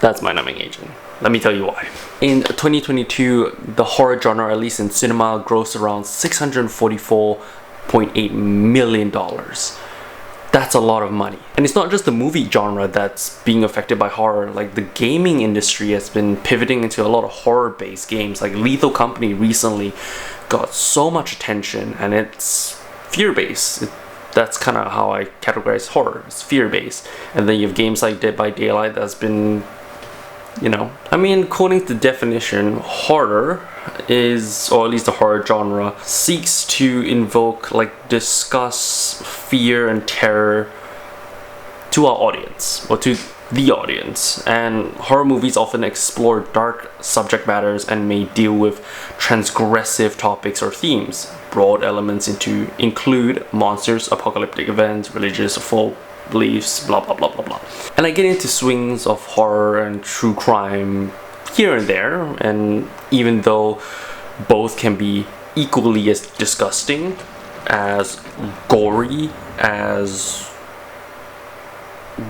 That's my numbing agent. Let me tell you why. In 2022, the horror genre, at least in cinema, grossed around $644.8 million. That's a lot of money. And it's not just the movie genre that's being affected by horror. Like, the gaming industry has been pivoting into a lot of horror-based games. Like Lethal Company recently got so much attention, and it's fear-based. That's kind of how I categorize horror. It's fear-based. And then you have games like Dead by Daylight that's been, according to the definition, horror is, or at least the horror genre, seeks to invoke, discuss fear and terror to our audience, or to the audience. And horror movies often explore dark subject matters and may deal with transgressive topics or themes. Broad elements include monsters, apocalyptic events, religious or folk beliefs, blah blah blah blah blah. And I get into swings of horror and true crime here and there, and even though both can be equally as disgusting, as gory, as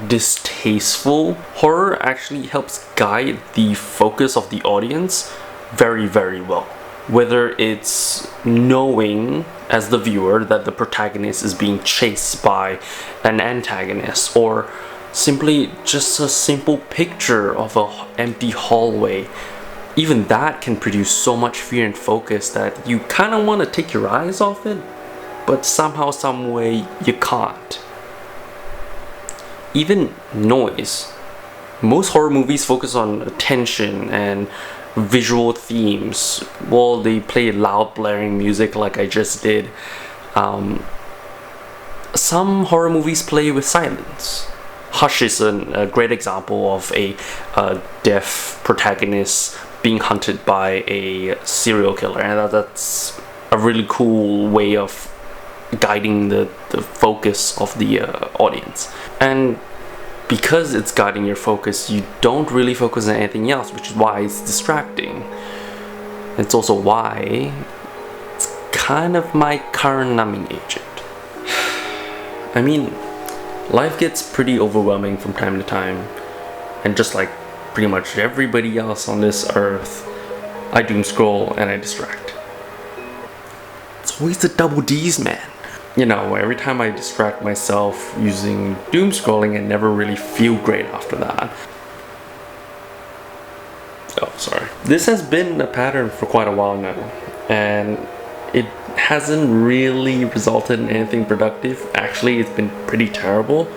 distasteful, horror actually helps guide the focus of the audience very, very well. Whether it's knowing as the viewer that the protagonist is being chased by an antagonist, or simply just a simple picture of an empty hallway, even that can produce so much fear and focus that you kind of want to take your eyes off it, but somehow, some way, you can't. Even noise. Most horror movies focus on tension and visual themes. Well, they play loud blaring music like I just did. Some horror movies play with silence. Hush is a great example of a deaf protagonist being hunted by a serial killer, and that's a really cool way of guiding the focus of the audience. And because it's guiding your focus, you don't really focus on anything else, which is why it's distracting. It's also why it's kind of my current numbing agent. Life gets pretty overwhelming from time to time, and just like pretty much everybody else on this earth, I doom scroll and I distract. It's always the double D's, man. Every time I distract myself using doom scrolling, I never really feel great after that. Oh, sorry. This has been a pattern for quite a while now, and it hasn't really resulted in anything productive. Actually, it's been pretty terrible.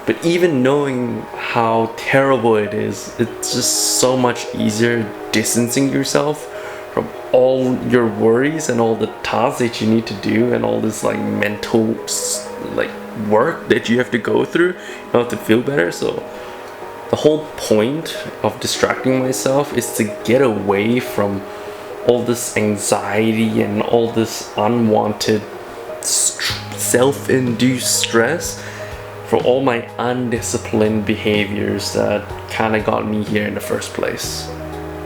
But even knowing how terrible it is, it's just so much easier distancing yourself from all your worries and all the tasks that you need to do and all this like mental like work that you have to go through in order to feel better. So the whole point of distracting myself is to get away from all this anxiety and all this unwanted self-induced stress for all my undisciplined behaviors that kind of got me here in the first place.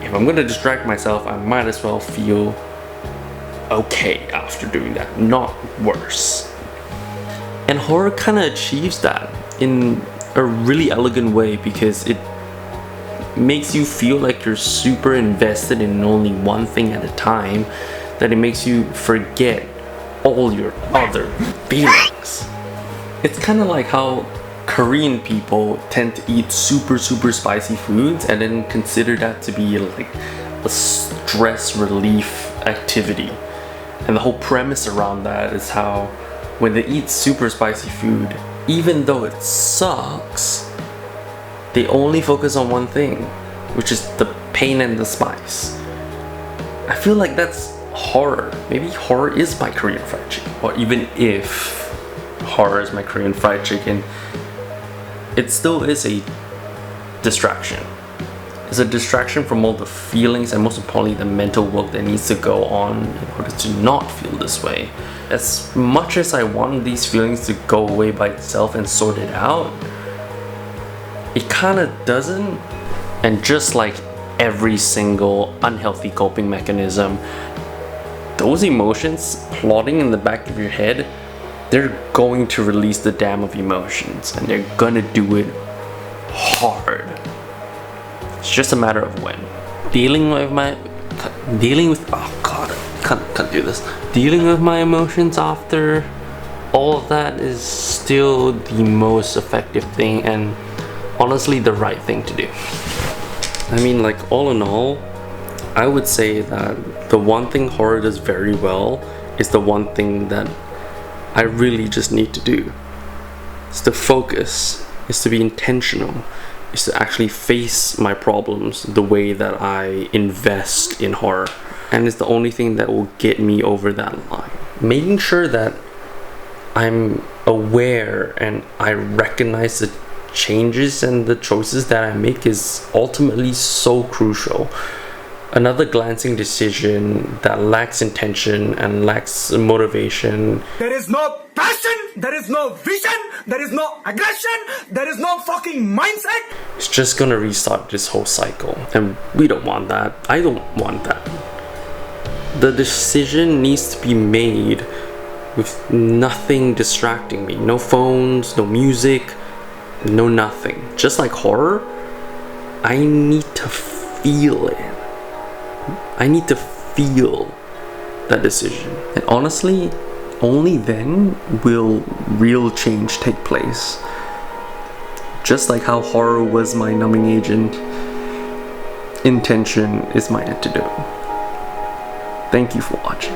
If I'm gonna distract myself, I might as well feel okay after doing that, not worse. And horror kind of achieves that in a really elegant way because it makes you feel like you're super invested in only one thing at a time, that it makes you forget all your other feelings. It's kind of like how Korean people tend to eat super spicy foods and then consider that to be like a stress relief activity. And the whole premise around that is how when they eat super spicy food, even though it sucks, they only focus on one thing, which is the pain and the spice. I feel like that's horror. Maybe horror is my Korean fried chicken. Or even if horror is my Korean fried chicken, it still is a distraction. It's a distraction from all the feelings and most importantly the mental work that needs to go on in order to not feel this way. As much as I want these feelings to go away by itself and sort it out, it kind of doesn't. And just like every single unhealthy coping mechanism, those emotions plotting in the back of your head, they're going to release the dam of emotions and they're gonna do it hard. It's just a matter of when. Dealing with my emotions after all of that is still the most effective thing and honestly the right thing to do. I mean, like, all in all, I would say that the one thing horror does very well is the one thing that I really just need to do. It's to focus, it's to be intentional, is to actually face my problems the way that I invest in horror. And it's the only thing that will get me over that line. Making sure that I'm aware and I recognize the changes and the choices that I make is ultimately so crucial. Another glancing decision that lacks intention and lacks motivation. There is no passion, there is no vision, there is no aggression, there is no fucking mindset. It's just gonna restart this whole cycle. And we don't want that. I don't want that. The decision needs to be made with nothing distracting me. No phones, no music, no nothing. Just like horror, I need to feel it. I need to feel that decision. And honestly, only then will real change take place. Just like how horror was my numbing agent, intention is my antidote. Thank you for watching.